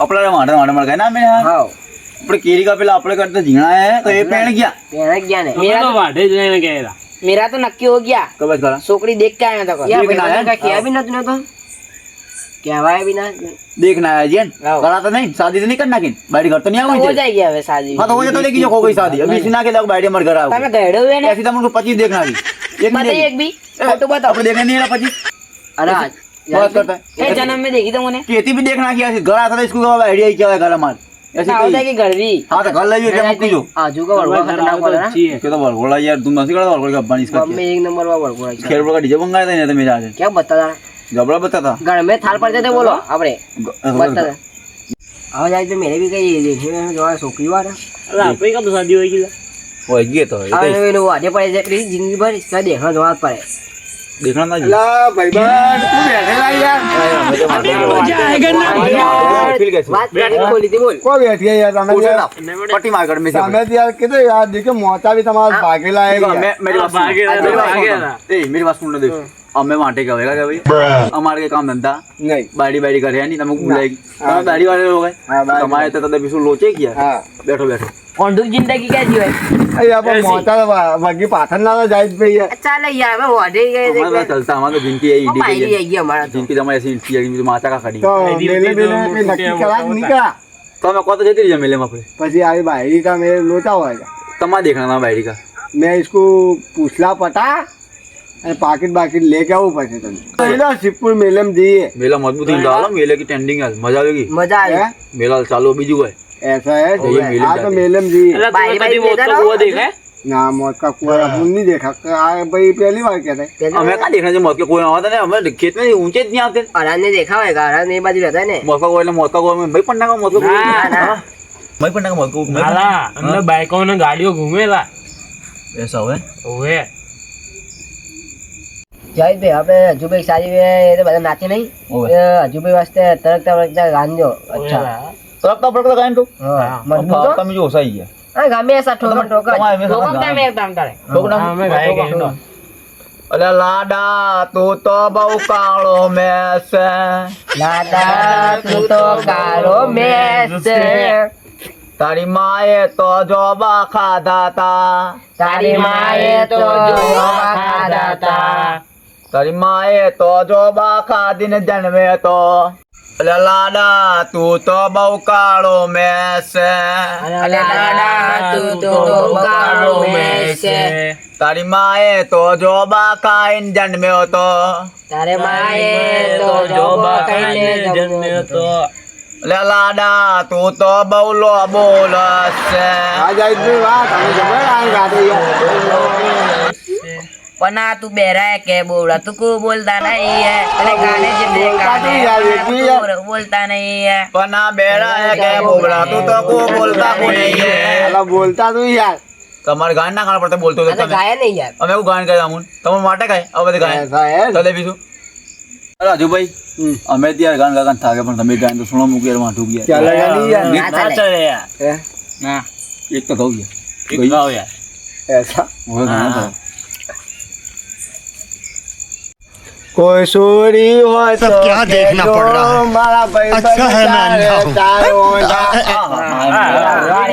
अपना मारे मारे मर गए ना मैं हाँ अपने केरी का पेला अपने करते झींगा है तो ये पेड़ गया ने मेरा तो वाढ़े जो है कहेगा मेरा तो नक्की हो गया कब करा छोकरी देख के आया था यार देखना है का किया भी ना तूने तो क्या हुआ है बिना देखना है जी करा तो नहीं शादी तो नहीं करना किन बैठ घर तो नहीं हो आऊंगी जाएगी अब शादी हाँ तो हो जाए तो लेकिन जो हो गई शादी अभी इसी ना के लोग बैठे मर घर आओ तने गड़े हुए ने ऐसी तो उनको 25 देखना भी एक बता नहीं एक भी फोटो बताओ अपने देखने नहीं रहा 25 अरे बात करता है ए जन्म में देखी तो मैंने खेती भी देखना किया घर आता था इसको आइडिया ही क्या है घर हमारे ऐसे ना होता है कि घर भी हाँ तो घर लाइए क्या मुक्की जो आजू का बड़वा खतरनाक वाला ना अच्छी है क्या तो बड़बड़ा यार तुम नसी करा बड़बड़ा का पानी इसका बम में एक नंबर का बड़वा है खेल का डीजे मंगाया था नहीं तो मेरा आज क्या बता रहा जबड़ा बता था घर में थाल पड़ते थे बोलो अपने बता रहा आओ जाए तो मेरे भी कहीं देखने में जो है छोकरी वाला अरे आपकी कब शादी होगी वो ये तो अरे वो आगे पड़े जाए प्लीज जिंदगी भर इसका देखना जवाब पड़े देखना ना ला भाई बहन तू बैठे ला यार बात खोली थी बोल को बैठी है यार તમે पट्टी मार कर में से તમે यार किधर यार देखो मोता भी तुम्हारा भागेला है देखो, मैं मेरी बात भागे सुनो। रहा, भागे सुनो। रहा। ए मेरी बात सुन लो देखो अब मैं माटे का होएगा क्या भाई हमारे के काम धंधा नहीं बाड़ी बाड़ी कर है नहीं तुमको बुलाएगी हम बाड़ी वाले लोग हाँ, हैं बाड़ी हमारे तो तब बिसु लोचे किया हाँ बैठो बैठो कोंडू जिंदगी कैसी है अरे अब मोता बाकी पाथर ना जाए पे यार अच्छा ले यार मैं वाडे गए हमारा तो चलता हमारा तो जिनकी है वो ईडी पायरी के है ये हमारा तो जिनकी जमा ऐसी इंटी है तो माता का खड़ी तो मेले मेले पे नक्की करा नहीं करा तो मैं कौन तो जती रही मेले में अपने પછી આવી બાયરી का मेरे लोचा होएगा तमा देखना ना बाड़ी का मैं इसको पूछला पटा અને પાકીટ બાકીટ લેકે આવું પછી તમે પહેલા સિદ્ધપુર મેલમ જઈએ मेला मजबूत ही डालो मेले की टेंडिंग है मजा आएगी मजा हैं? आया मेला चालू बीजू है ऐसा है तो ये मेले हाँ तो जाते। मेलम जઈએ अरे बाई- कभी बाई मौत लेता का रहो। हुआ देखा है ना मौत का कुआं अपन नहीं देखा भाई पहली बार कहते हैं हमें कहाँ देखना चाहिए मौत के कोई आता नहीं हमें खेत में ऊंचे नहीं आते अरान ने देखा होगा अरान नहीं बाजू रहता है ने मौत का कोई मौत का कोई भाई पन्ना का मौत का कोई ना, ना। भाई पन्ना का मौत को नाला हमने बाइकों ने गाड़ियों घूमेला ऐसा हुआ ओए जय बे આપણે હજુ ભાઈ સારી વે એ તો બધા નાચે નહીં ઓવે. હજુ ભાઈ વાસ્તે તરકતા ગાંજો अच्छा तड़कता पड़कता गायन तो हाँ मजबूत तम जो सही है हाँ गामे ऐसा ठोका ठोका તમારે મેં ठोका સમજ क्या में एकदम तारे ठोकना हमें गाय गए तो अरे लाडा तू तो बहु कालो में से लाडा तू तो कालो में से तारी माए तो जोबा खाधा था तारी माए तो जो खादा था तारी माए तो जोबा खादी ने जन्मे तो अरे लाडा तू तो बहु कालो में से लाडा तू तो कालो में से तारी माए तो जोबा खाइन जन्मे तो तारे माए तो जो जो बाकाने बाकाने जन्मे तो अरे लाडा तू तो बहुलो बोल से आ जाए भाई वाह તમે જબર આ ગાડી यार पना तू बेरा है के बोला तू को बोलता नहीं है अरे गाने जितने गाने यार, ये यार। बोलता नहीं है पना बेड़ा है के बोला तू तो को बोलता को नहीं है અલા બોલતા તું यार તમારે ગાન ના ખાना पड़ता बोलते हो अरे गाया नहीं यार અમે હું ગાન ગાય અમુન તમે માટે ગાય હવે બધે ગાય ऐसा है તો દે બીજું અરે રાજુભાઈ અમે ત્યારે ગાન ગાન થાકે પણ તમે ગાયન તો સુણો મૂકી માં ઠુક ગયા क्या लगा नहीं यार ना चले चले यार हैं? ना એક તો કહું एक गाओ यार ऐसा હવે ગાના हाँ। कोई चोरी हो तो क्या देखना पड़ रहा है? मारा भाई अच्छा है मैं अंधा हूँ।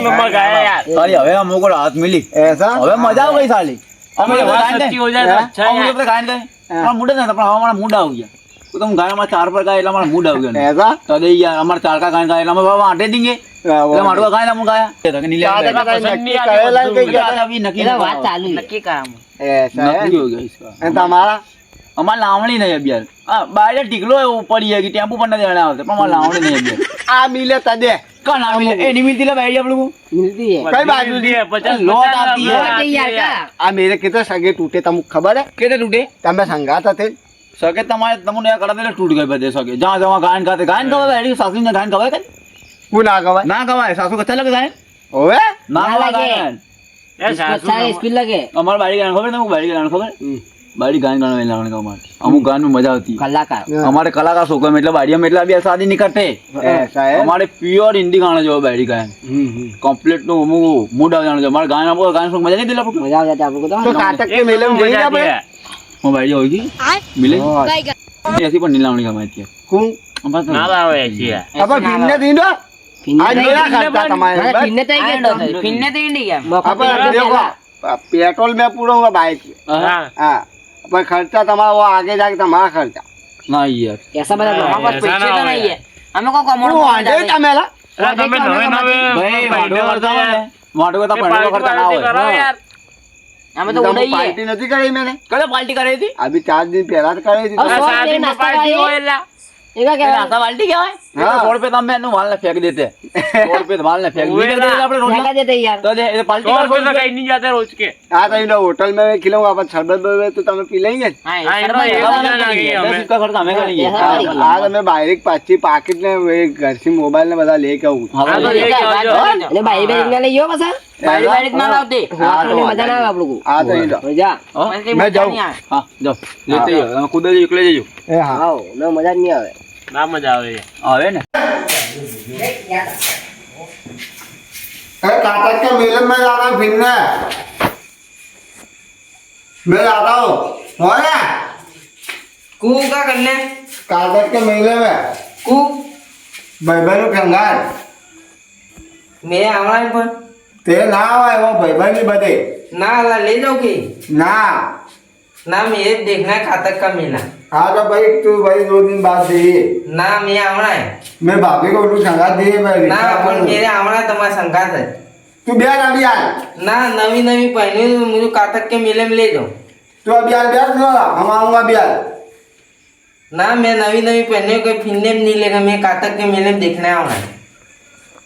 नंबर गाया यार સાલી હવે અમુક હાથ મિલી ऐसा હવે મજા આવી ગઈ સાલી અમે हमारी લોકો बात ગાયન सच्ची हो जाए तो ગાય अच्छा है અમે લોકો ગાયન ગાય અમારા મૂડ ને પણ અમારા મૂડ આવી ગયા તો તમે ગાયમાં ચાર પર ગાય એટલે અમારા મૂડ આવી ગયો ऐसा તો દે યાર અમારા ચાર કા ગાયન ગાય એટલે અમે બાબા આટે દીંગે એટલે મારું ગાયન અમે ગાયા કે નીલે नक्की करेला के क्या अभी नक्की इधर बात चालू है नक्की काम ऐसा है नक्की हो गया इसका અને તમારા અમારે લાવણી નહીં અભ્યાર હા બાયરે ટીકલો એવું પડી જાય કે ટેમ્પો પણ નથી આણે આવતે પણ અમારે લાવણી નહીં અભ્યાર આ મિલે તદે કા ના મિલે એ નહીં મિલતી લે બાયરી આપણે કો मिलती है કઈ બાજુ दी है 50 लोट आती है। लोट यार का આ મેરે કિતે સગે તૂટે તમને ખબર હે કેતે તૂટે તમે સંગાત હતે સકે તમારે તમને આ કડા દે તૂટ ગઈ બધે સકે જ્યાં જવા ગાયન ખાતે ગાયન ખવાય બાયરી સાસુ ને ગાયન ખવાય કે હું ના કહેવાય ના ખવાય સાસુ કચ્છા લગે ગાયન ઓવે ના ના ખવાય લાગે। ગાયન यार अच्छा सासू स्किल लगे અમાર બાયરી ગાયન ખબર તમને બાયરી ગાયન ખબર બાયરી ગાયન ગાना लावणे का मार अमुक गान में मजा आती है कलाकार हमारे कलाकार शौक में मतलब बाड़िया में मतलब अभी शादी नहीं करते ऐसा है हमारे प्योर हिंदी गाना जो है बाड़ी गायन कंप्लीट नो मूड आ जाना जो हमारे गाना बोल गाना सुन मजा नहीं दिला मजा आ जाता है आपको तो काटक के मेले में जइए આપણે वो बाड़ी होगी मिले ऐसी पर नीलावणी का मैच किया હું ના લાવે છે યાર. આપણે ફીને દીધો આજ મેરા ખર્ચા તમારે બસ. ફિરને તો આવી ગયો ફિરને તો ઈંડી ગયા આપણે देखो पेट्रोल में पूरा बाइक હા हाँ पर खर्चा तुम्हारा वो आगे जाके तुम्हारा खर्चा ના યાર ऐसा બધા लोगों पास पैसे तो नहीं है हमें को कमर वो आटे तमेला અરે તમે નવે નવે ભાઈ ભાઈ વાંઢો કરતા હોય ને, વાંઢો કરતા તે ભણેલો કરતા ના પાર્ટી કરો હોય યાર. हमें तो उड़ाई है पार्टी नहीं करी मैंने કલે પાર્ટી કરી હતી अभी 4 दिन पहला तो करी थी अब આ સો શાદીમાં રૂપિયા નાસ્તા પાર્ટી કરીએ. હોય એલા. એકા કે નાસ્તા પાર્ટી કહેવાય હા. 100 રૂપિયા તમે એનું વાલને ફેંકી દેતે 100 રૂપિયા વાલને ફેંકી ઉવેલા. દેતે આપણે રોટલા ફેંકા દેતે યાર તો દે એ પાર્ટી 100 કરો રૂપિયા તો કઈ નહીં જાતે રોજ કે. हाँ तो इन होटल में खिलाऊंगा अपन शरबत बरबत तो तुम्हें पी लेंगे हां હા, ये એનો सर्व એવો ये ના લાગે અમે. 10 રૂપિયા ખર્ચ અમે કરીએ હા. आज हमें बाहर एक पाची पाकिट ने वे घर से मोबाइल ने बता लेके आऊँ હા તો હવે એક આવજો. અને બાઈ બાઈ ના લઈયો પાછા બાઈ બાઈ ના લાવતે વાતોની મજા ના આવે આપણું आ तो इन જા હા? मैं जाऊँ હા જાઓ લેતે જાઓ તમે ખુદ જ એકલે જજો ए हाँ આવ ના મજા જ નહીં આવે ના મજા આવે છે. આવે ને अरे काटक के मेले में जाना फिरने मैं जाता हूँ हो ना કુ કા કરને काटक के मेले में કુ भाई भाई कंगार મે આવણા પણ ते ना आए वो भाई भाई नहीं बते ना ला ले जाओ के ना ना मेरे देखना है खातक का मेला हाँ तो भाई तू भाई 2 दिन बाद दे ना मैं आवना है मैं भाभी को उल्लू संगात दिए भाई ना पर मेरे आवना है तुम्हारा संगात है तू ब्याह अभी आ ना नवी नवी पहनी हुई मुझे कातक के मेले में ले जाओ तू अभी आ ब्याह क्यों हम आऊंगा ब्याह ना मैं नवी नवी पहने कोई फिरने में नहीं लेगा मैं कातक के मेले में देखने आवना है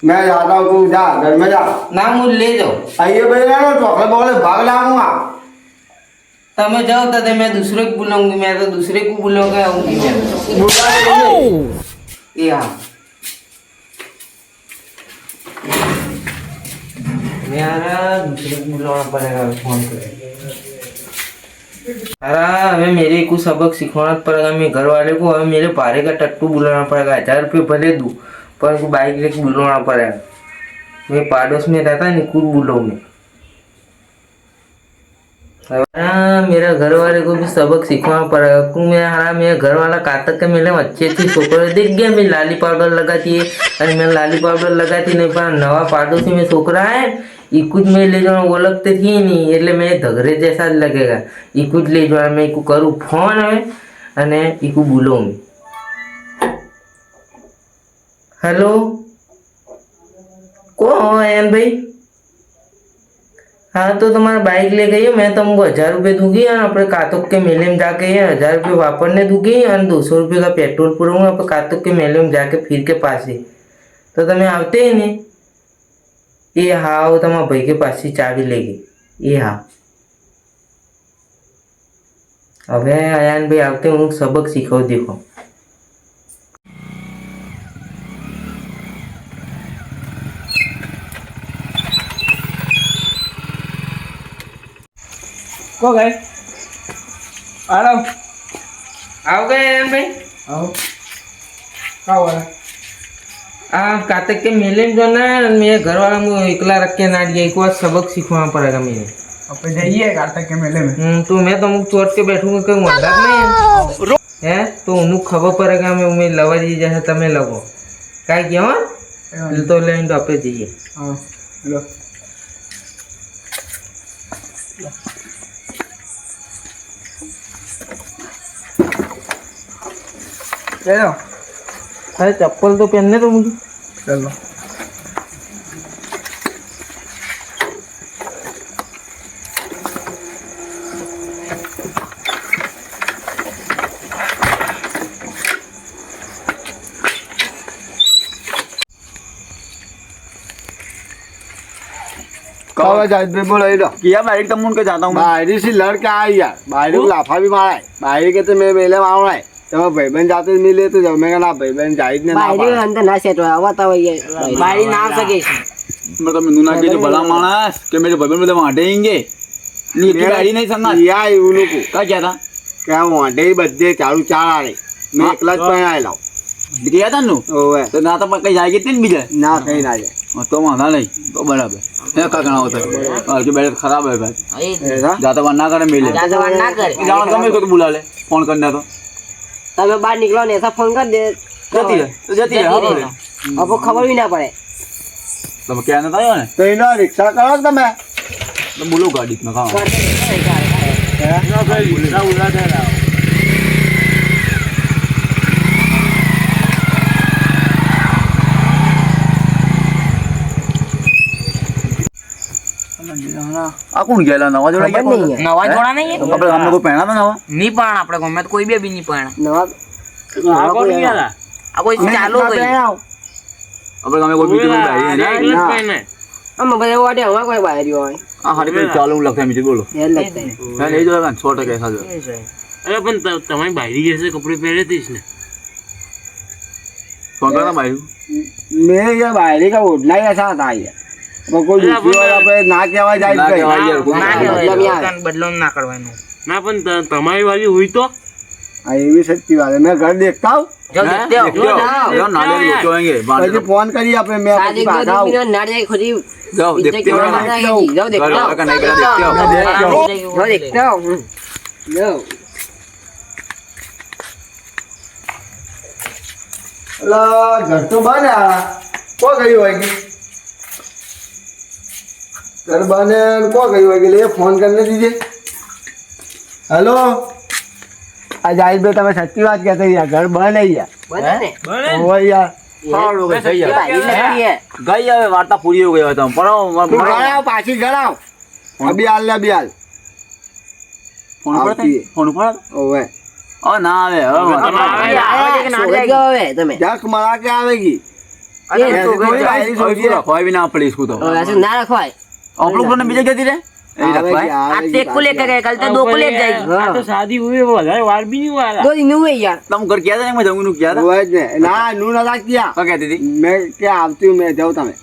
मैं जाता हूँ तू जा घर में जा ना मुझे ले जाओ आइए भाई ना चौकले बोले भाग लाऊंगा તમે જાઓ તો मैं दूसरे को बुलाऊंगी मैं तो दूसरे को बुलाऊंगा आऊंगी मैं ये हाँ मेरा दूसरे को बुलाना पड़ेगा फोन कर अरे हमें मेरे को सबक सिखाना पड़ेगा मेरे घर वाले को हमें मेरे भारे का टट्टू बुलाना पड़ेगा 1000 रुपये भले दूँ पर उनको बाइक लेके बुलाना पड़ेगा मैं पाड़ोस में रहता है खुद बुलाऊँ मैं मेरा घर वाले को भी सबक सीखना पड़ेगा क्यों मेरा घर वाला कातक के मेले में अच्छी अच्छी छोकरे देख गया मैं लाली पाउडर लगाती है अरे मैं लाली पाउडर लगाती नहीं पर नवा पाड़ोसी में छोकरा है ई कुछ मैं ले जाऊँ वो लगते थी नहीं એટલે मैं धगरे जैसा लगेगा ई कुछ ले जाऊँ मैं को करूँ फोन है અને ई को बोलो मैं हेलो कौन है भाई हाँ तो तुम्हारा बाइक ले गई मैं तुमको 1000 रुपये दूंगी और अपने कातुक के मेले में जाके 1000 रुपये वापरने दूंगी और 200 रुपये का पेट्रोल पुराऊंगा अपने कातुक के मेले में जाके फिर के पास ही तो तुम्हें आते ही नहीं ये हाँ वो तुम्हारा भाई के पास ही चाबी लेगी ये हाँ अब अयान भाई आते हूँ सबक सीखो देखो को गए आ रहा हूँ आओ गए अयान भाई आओ क्या हुआ कातक के मेले में जो ना मेरे घर वाला मुझे इकला रख के ना दिया एक बार सबक सीखना पड़ेगा मेरे अब जाइए काटक के मेले में तो मैं तो मुझे चोट के बैठूंगा कोई मदद नहीं है तो उन्हें खबर पड़ेगा मैं लवा दी जैसे तमें लगो क्या किया तो लेन तो आपे जाइए हाँ लो चलो अरे चप्पल तो पहनने तो मुझे चलो कब जाते बोलो इधर किया बाइक तम उनके जाता हूँ मैं बाहरी से लड़के आए यार बाहरी को लाफा भी मारा है बाहरी के तो मैं मेले में आना है तो भाई बहन जाते मिले तो जब मैं कहना भाई बहन जाहिद ने ना बाहरी अंदर ना सेट हुआ हुआ था ये बाहरी ना आ सके मैं तो मैंने ना कि जो भला मानस कि मेरे भाई में तो वाटेंगे नहीं की गाड़ी नहीं संगा या उन को क्या क्या था क्या वाटे ही बच्चे चालू चार आ रहे मैं एकला पे आए लाओ किया था नु ओए तो ना तो कहीं जाएगी तीन बीजे ना कहीं ना जाए तो माना नहीं तो बराबर है क्या करना होता है और जो बैठ खराब है भाई ऐसा जाता वरना करे मिले ज्यादा वार ना करे जाओ तो मेरे को तो बुला ले फोन करना तो तब बाहर निकलो ने ऐसा फोन कर दे જતી રહે તો જતી રહે હવે હવે ખબર બી ના પડે. તમે ક્યાં નતા આવ્યો ને તો એનો રિક્ષા કરો તમે. તો બોલો ગાડી માં ખાવા આ કોણ ગયેલા નવા જોડા ખબર નહીં. નવા જોડા નહીં આપણે ગામનો કોઈ પહેણા તો નવા ની પણ આપણે ગમે તો કોઈ બે બી નહીં પણ નવા આ કોણ ગયા આ કોઈ ચાલુ ગઈ આપણે ગામે કોઈ બીજું કોઈ બાઈ હતા? નહીં એકલા જ પહેને. આમાં બધા વાડે હવા કોઈ બહાર હોય આ હારી પેલી ચાલુ લખતા મીઠી બોલો એ લગતા ના લઈ જો 100% સાજો અરે પણ તમારી બાયરી જશે કપડે પહેરેતીશ ને ફોન કરના બાઈ મેં યાર બાયરી કા ઓઢના ऐसा था यार वो कोई दूसरी वाला पे ना कહેવાય જાય ના કઈ. કહેવાય યાર કોઈ ના ના કહેવાય, બદલાવ દુકાન બદલો ના કરવાનું ના પણ તમારી વાળી હોય તો હા એવી સચ્ચી વાત है. मैं घर देखता हूँ જો દેખતે આવો. જાઓ નાલે લોચો આएंगे પછી ફોન કરી આપણે મેં આજે પછી પાછા આવું. ગરીબ ના જાય ખુદી જાઓ देखते हो ना જાઓ દેખતા घर का नहीं देखते हो જાઓ દેખતા જાઓ અલા ઘર તો બંધ આ કો ગયું હોય કે ઘર બંધ है, કો ગયું હોય કે લે ફોન કરીને દીજે. હેલો આ જાહિદ ભાઈ તમે સચ્ચી વાત કહેતા યાર ઘર બંધ है યાર. બને ને ઓય યાર ફાડો ગઈ થઈ એ જાય બારી લગી હે ગઈ હવે વાર્તા પૂરી હો ગઈ હવે તમે તું ઘર પણ આવ પાછી ઘર આવ. અભી હાલ ને અભી હાલ. ફોન પર આવતી. ફોન પર ઓવે ઓ ના આવે હવે આવે કે ના જાય હવે તમે જક મરા કે આવેગી. એ તો કોઈ ગઈ બાયરી સોચી રે. કોઈ બી ના પડી इसको तो હવે આ ના રખવાય આપણું પણ બીજે જતી રે એ આવેગી, રખવાય આ આવેગી, તે કુલે કે કલ તો દો કુલે જાય આ તો શાદી હોય વધારે વાર બી નહીં હોય દો દિન હોય યાર તમે ઘર ગયા હતા ને મેં જંગનું ગયા હતા ઓવે જ ને. ના નું ના કિયા શું કહેતી હતી મેં કે આવતી હું, મેં જાઉં તમે.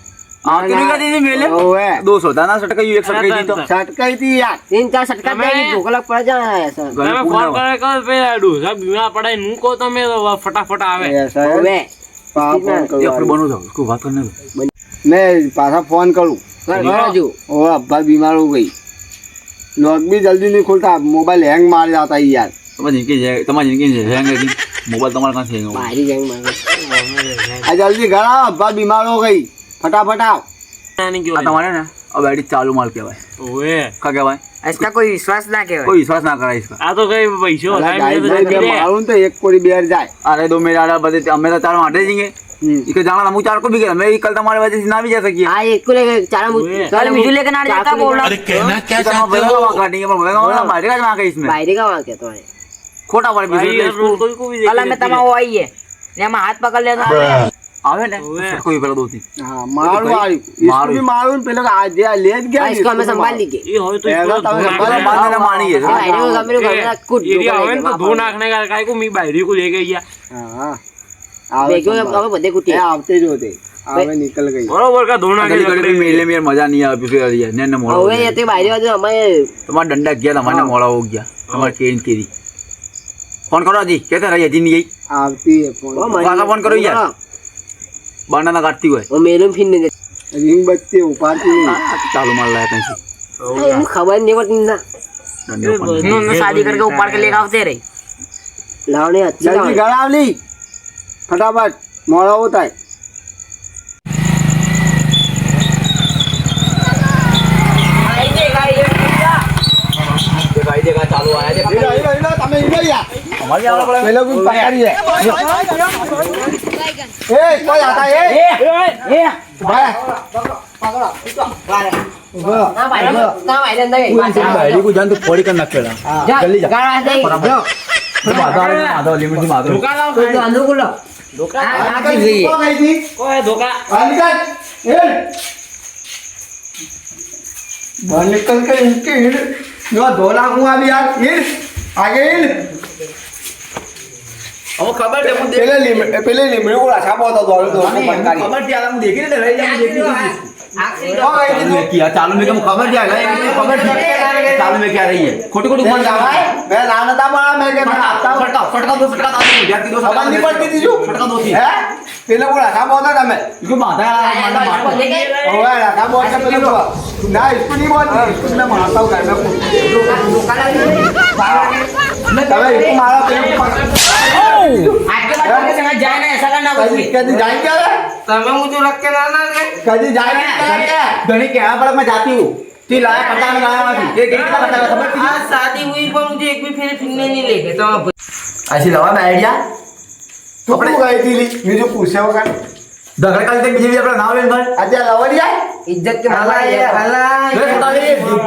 આવતી નહીં કહેતી હતી મેલે ઓવે 200 દાના સટકાઈ એક સટકાઈ દીધો સટકાઈ હતી યાર. 3-4 સટકા તમે- દે ઢોકળા પડ જાય સર ઘરે તમે ફોન ફોન કરે કહો પેલા ડોસા બીમાર પડાય હું કહો તમે તો ફટાફટ આવે ऐसा है. હવે पा- फोन करो એ આપણે यार. બનો જાવ इसको बात करने दो मैं पासा फोन करूँ. કરજો ओ अब्बा बीमार हो गई. लॉक भी जल्दी नहीं खुलता, मोबाइल हैंग मार जाता है यार. તમારી જિંદગી છે હેંગ હતી મોબાઈલ તમારા કાંથી હેંગ હોય બારી જાય મારે आ जल्दी घर आओ, अब्बा बीमार हो गई. फटाफट आओ. આની આ તમારે ને अब એડી ચાલુ માલ કહેવાય ઓએ કા કહેવાય इसका कोई विश्वास ना कहेवाय કોઈ વિશ્વાસ ના કરાય इसका આ તો કઈ પૈસો अला હલાય गाइस મેં તો भाई, मैं જતી રહે. मारूं तो एक कोड़ी बेर जाए. अरे दो मेरे आड़ा बदे हमें तो चारों आटे देंगे इके जाना हम चार को भी गया मैं कल तुम्हारे वजह से ना भी जा सकी આ એક કો લે ચારા कल बिजू लेके ना जाता बोला काटेंगे पर बोलेगा मारे का जमा इसमें બારી કા વાં કે તો खोटा पर ભાઈ, भी આ રોજ કોઈ કોઈ બી कल દેખી में જતી तमा वो आई है ने हम हाथ पकड़ लेता आवे ने कोई पहले दो तीन हाँ मारू मारू. इसको मारू. भी मारू ने पहले आज ले ज गया. इसको हमें संभाल लीजिए રહે. એ હોય તો પહેલા इसको તમે ધો સંભાળો, નાખને. बांधने मानी है બારી કો ગમે ગમે કુટ એરિયા હોય ને તો ધો નાખને का काय को मी बायरी को लेके गया हाँ आवे બેગો संभाल. હવે બધે ए, કુટી आवते जो थे आवे निकल गई. बरोबर का धो नाखे कभी कभी मेले में मजा नहीं आया फिर यार ने ने मोड़ा હવે એ તે બારી બાજુ અમે तुम्हारा डंडा गया हमारे मोड़ा हो गया हमारे केन केरी फोन करो जी कहते रही दिन यही आवती है फोन. पासा फोन करो यार बांडा ना काटती हुए ઓ મેલું ફીન ને रिंग बजती है, उपाड़ती नहीं. चालू मार लाया कहीं से હું ખબર નહીં પડતી ના डंडे ऊपर उन्होंने शादी करके ऊपर के लेके आते रही લાવણે અચ્છી जल्दी घर आओ ली फटाफट मोड़ा होता है. दिखाई देगा चालू आया देख તમે ઈડો યાર. हमारे यहाँ वाला પેલો કોઈ પકડીએ. એ કોઈ આતા એ ભાઈ ઉભો. ના બારી ના બારી અંદર ગઈ बाहरी को जान तो फोड़ी कर नकेला जल्दी जा ગાળા દે જો तो माधव लिमिट से माधव તો અંદર કુલો આ આગળ ગઈ ઊભો ગઈ હતી. कोई धोखा બહાર નીકળ. એ. બહાર નીકળ કે ઇનકે ઈડ. નો ધોલા હું આવી યાર ઈડ. આગે ઈડ. हमको खबर है मुझे પેલે લીમડી को રાછા બોતો દોડો દોડો પટકારી. खबर थी हम देख रहे थे रही हम देख रहे थे કો ગઈ હતી તું? किया चालू में क्या खबर क्या है खबर थी चालू में क्या रही है खोटी खोटी મેં फोन જાવાય. મેં ના નતા પાડા, મેં કે મેં આપતા હું. फटका फटका दो फटका दो विद्यार्थी दो ખબર નહીં પડતી હતી શું? फटका दो थी હે? પેલે को રાછા બોતા તમે. इसको बांधा ओए राखा बोल के पेले को ना इसको नहीं बोलती, इसको मैं मारता हूँ घर में. तबे इसको मारा पेले को आपके बाद संग जाए ना ऐसा કદી જાય ક્યારે તમે મુझे रख के लाना रे કદી જાય ઘણી કેળા પડક માં જાતી હું તી લાયા પટાંગ લાયા હતી એ કેટલા પટાંગ ખબર છે आज शादी हुई पर मुझे एक भी फेरे फिरने नहीं लेके तो આશી લવા આઈડિયા તું શું ગઈ હતી લી? બીજું પૂછ્યા વગર દગડ કાલે બીજે બી આપણે નાવ લેન ભાઈ આજે લવડી જાય इज्जत के अला मामला ये अला લે પોતાની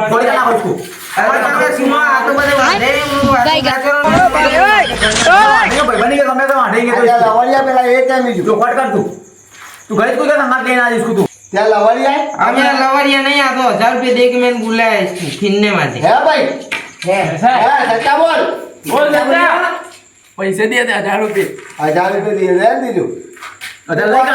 થોડી ના હોઈ છું अरे તમે સુનો આ તો બધે વાંધે હું ભાઈ બની કે તમે તો આઢેંગે તો આજે લવડિયા પેલા એ કેમ બીજું તું ફટ કર તું ઘરે કોઈ કે સંગાત લઈને આવીશ તું ત્યાં લવડી જાય हमें लवरिया नहीं आता 1000 रुपए दे के मैंने बुलाया इसको फिरने माथे હે ભાઈ હે સચ્ચા બોલ બોલ દાદા પૈસે દે 1000 રૂપિયા 1000 રૂપિયા દીધે દે દીધું અઢાર લઈ કા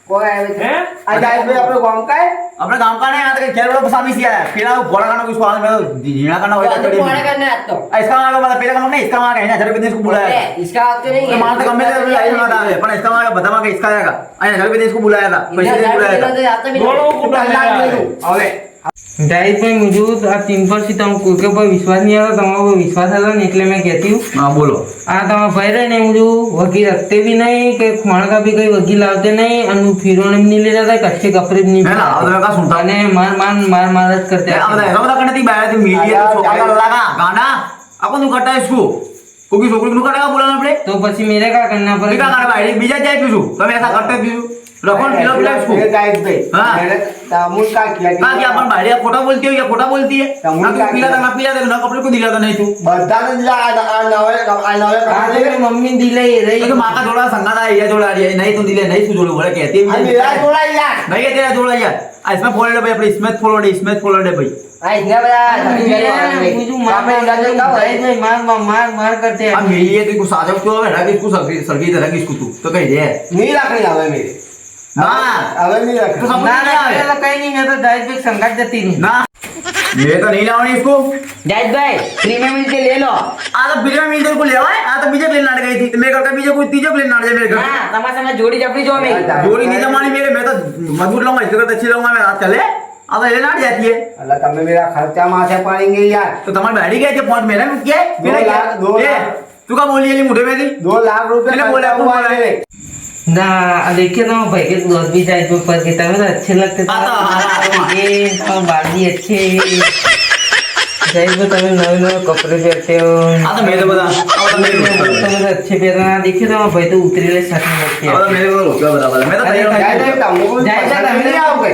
कोई आवे હે આ જાય ભાઈ આપણે ગામ કાય अपने गांव का नहीं आता कि खेल वाला सामी सिया है फिर आप बोला करना कुछ स्वाद में जीना करना होता है तो पढ़े करने आता तो इसका मांगा मतलब पहले का मांगा नहीं इसका मांगा है ना जरूर बिजनेस को बुलाया था इसका आप तो नहीं तो मांगा कम में तो आई ना था पर इसका मांगा बता मांगा इसका आएगा आई जरूर बिजनेस को बुलाया था पैसे दे बुलाया था आता भी બોલો કુટા अबे गाइस भाई मुझे आ 3% तो कोई के ऊपर विश्वास नहीं आता तुम्हारे ऊपर विश्वास आता नहीं इसलिए मैं कहती हूँ हां बोलो आ तुम्हारा भाई रहे नहीं मुझे वकील रखते भी नहीं कि खाने का भी कोई वकील लाते नहीं अनु फिरोने भी नहीं ले जाता कच्चे कपड़े भी नहीं है ना अब का सुनता अने मार करते है अब ऐसा बता करने थी बाहर थी मीडिया तो छोटा का लगा गाना अपन तू करता है इसको क्योंकि छोकरी को करेगा बोलना पड़े तो પછી मेरे क्या करना क्या पड़ेगा करना भाई बीजा जाए तू तुम ऐसा करते तू रखो फिलो फिलो इसको એ જાય ભાઈ हाँ। મેરે તામુલ કા કિયા हाँ क्या अपन भाई खोटा बोलती हो या खोटा बोलती है तमुल ना का तू पीला था ना पीला था ना कपड़े को दिला था नहीं तू બધાને દિલા આ નવે आज मेरी मम्मी दिले रही तो माँ का जोड़ा संगा था ये जोड़ा दिया नहीं तू दिले नहीं तू जोड़ो बोले कहती है આ મેરા જોડા યાર नहीं है तेरा जोड़ा यार इसमें फॉलोड है भाई अपने इसमें फॉलोड है इसमें फॉलोड है भाई आ इतना बड़ा साथी मेरे वाला में मुझे मार करते अब हैं मेरी ये तो कुछ साजा क्यों है ना कि इसको सरगी तरह की इसको तू तो कह दे નહીં રાખણી આવે મેરે ना હવે નહીં तो રાખણી समझ ना नहीं आवे ना कहीं नहीं मैं तो दाइज पे संघर्ष जाती नहीं ना ये तो नहीं लावनी इसको जायद भाई फ्री में मिलके ले लो आ तो बीजे में इधर को ले आए आ तो बीजे प्लेन नाट गई थी मेरे घर का बीजे कोई तीजे प्लेन नाट जाए मेरे घर हां तुम्हारे सामने जोड़ी जपड़ी जो में जोड़ी नहीं जमानी मेरे मैं तो मजबूत लाऊंगा इसके तो अच्छी लाऊंगा मैं रात चले अब ये नाट जाती है અલા તમે મેરા ખર્ચા માથે પાડીંગે યાર तो तुम्हारी बैठी गई थे पॉइंट मेरा क्या है? मेरा क्या है? दो ये, लाख। तू का बोली है मुझे में थी 2 લાખ રૂપિયા मैंने बोला ખર્ચા तू हुआ बोला है ना देखिए तो भाई के दोस्त भी जाए तो ऊपर की तरह अच्छे लगते थे आता, ये तो बाली अच्छे जाए तो तभी नए नए कपड़े पहनते हो हाँ तो मेरे बता अब तो मेरे को तो अच्छे पहनना देखिए तो भाई तो उतरी साथ में लगती अब है तो मेरे को रोका बता बता मैं तो अरे तैयार જાય हूँ। તો તમને કોઈ જાય તો પસંદ તમે નહીં આવે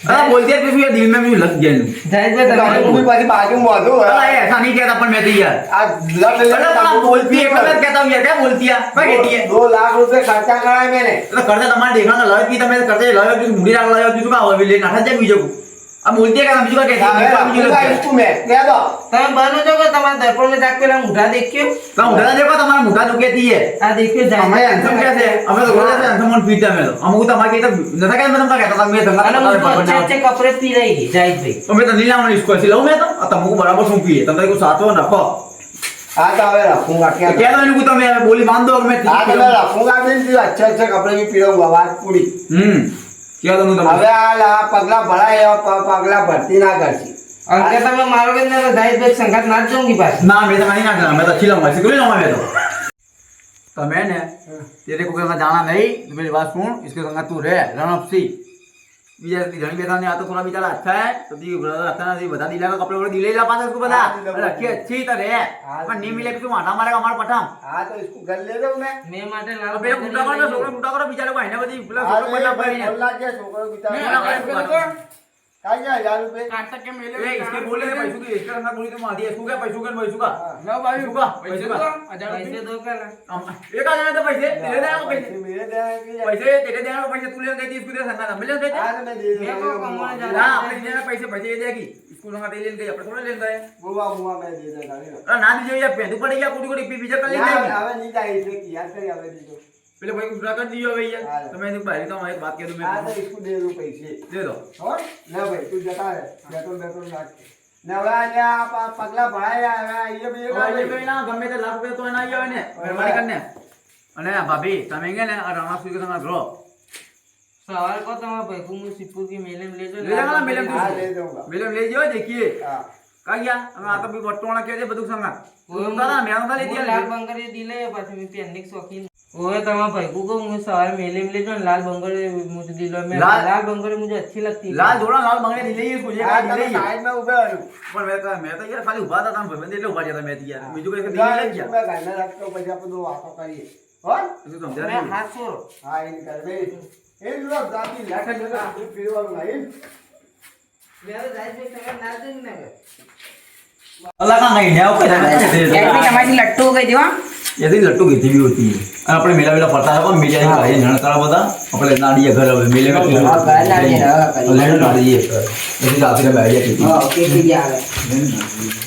अरे बोलती है फिर ये दिल में भी लग गया इन्हें। जाए तो તમે કોઈ પાછી બાજુ મોઢું अरे ऐसा नहीं कहता पर मैं तो यार આ લડ अरे तो आप बोलती है मैं कहता हूँ यार क्या बोलती है मैं कहती है 2 લાખ રૂપિયા ખર્ચા કરાય મેને तो करते तुम्हारे देखना ना लगे की तो मैं करते लगे कि मुड़ी डाल लगे किसी का हो भी ले नाटक जाए बीजो को अब बोलती है क्या बीजो का कहती है बीजो રાખું का इसको मैं कह दो તમે બનો છો કે તમારા દર્પણ में जाके પેલા મુઠા દેખ્યો ना उठा देखो तुम्हारा मुठा तो कहती है આ देख्यो हमें जाए अंसम कैसे हमें तो बोलते थे अंसम पीट है मैं तो हमको तो हमारे कहता न था क्या मैं तुमका कहता था मैं અને હું તો अच्छे दंगा अच्छे कपड़े पी रही जाए भाई तो मैं तो नहीं लाऊंगा इसको ऐसे लाऊं मैं तो अब तुमको बराबर सौंपी है तुम को साथ हो रखो हाँ तो હવે રાખूंगा क्या क्या तो इनको तो मैं बोली मान दो अगर मैं हाँ तो मैं રાખूंगा भी नहीं अच्छे अच्छे कपड़े भी पीरूंगा बात पूरी क्या तो तुम હવે આ પગલા ભરાય એવા પગલા ભરતી ના કરશી और क्या તમે મારોगे ને તો જાए ભાઈ સંગાત ના જ जाऊंगी पास ना मैं तो नहीं ना मैं तो अच्छी लाऊंगा ऐसे क्यों लाऊंगा मैं तो मैंने तेरे को कहना जाना नहीं तो मेरी बात सुन इसके संग तू रह रणअप सी बीजा घणी बेटा ने आ तो थोड़ा बेचारा अच्छा है तो दी ब्रदर अच्छा ना दी बता दिला का कपड़े वपड़े दिले ला पास उसको बता रखी अच्छी तरह है पर नहीं मिले तो माटा मारेगा हमारा पठाम हाँ तो इसको घर ले दो मैं मैं माटे लाल अब ये मुंडा करो छोकरा मुंडा करो बेचारे को आईने बदी प्लस हाँ छोकरा तो पड़ना ये पड़ी है बोलना क्या छोकरो मैं बिचारा ना कर काई क्या 1000 रुपए કાટક કે મેલે ए इसके बोले पैसों की इसका संग बोली तो मार दिया इसको क्या पैसों का લાવ ભાઈ पैसों का પૈસે पैसों દો का 1000 पैसे दो क्या एक आ जाने तो पैसे तेरे देना को पैसे मेरे देना की पैसे तेरे देना को पैसे तू ले गई थी इसको दे संगा ना मिले देते हाँ तो मैं दे मैं को कमाने जा ना अपने देना पैसे पैसे ये देगी इसको संगा दे लेन गई अपने थोड़े लेन गए बुआ बुआ मैं दे देता नहीं अरे ना दीजिए या पेंदू पड़ेगा कुड़ी कुड़ी पी बीजा कर ले यार जाएगी હવે नहीं चाहिए इसे याद कर आवे दीजो पहले भाई कुछ कर दियो भैया हाँ। तो मैं भाई तो मैं एक बात कह दूं हाँ तो मैं इसको दे दो पैसे दे दो हो ले भाई तू जता है बेटोल लाग ने હવે આ પગલા ભરાયા હવે ये भी और ये भाई ना गમે તે લાખ રૂપિયા તો એના આવી આવે ને મહેરબાની કરીને અને ભાભી તમે કે ને આ રાણા સુઈ કે તમે ગ્રો सवाल को तुम्हारा भाई को मुझे सिपुर की मेले में ले जाओ ले जाओ ना मेले में हाँ ले दूंगा मेले में ले जाओ देखिए हाँ का गया हम आता भी बटोणा के दे बदुक संगा वो ना मैं तो ले वो दिया लाल बंकर ये दिले पास में पहनने के शौकीन ओए तमा भाई को मुझे सवाल मेले मिले जो लाल बंगले मुझे दिलो में लाल- लाल बंगले मुझे अच्छी लगती है લાલ જોડા લાલ બંગલે ની લઈએ કોઈ આ એક તમે લઈએ સાઈડમાં ઊભા રહો. પણ મેં તો યાર ખાલી ઉભા હતા તમે ભાઈબંધ એટલે ઉભા રહ્યા તમે યાર બીજું કઈ જા, લઈ ગયા ઊભા ગાયને રાખતો પછી આપણે બધું વાતો કરીએ હો શું સમજાય નહીં? हाथ छोड़ હા એમ કર બે એ લો જાતી લાઠે જગા ફેરવાનું નહીં मेरा जायज में सगा ना देंगे ना અલા કા નહીં ન્યાવ કઈ एक भी તમારી લટ્ટુ हो गई थी वहाँ એથી લટ્ટુ કીધી બી હોતી है અને આપણે મેલા વેલા ફરતા હતા પણ મીડિયા ભાઈ જણકારા બધા આપણે નાડીએ ઘર હવે મેલે હા, ઘર નાડીએ, હા, કરીએ. લેણ નાડીએ એથી રાત્રે બેઠી ओके ठीक है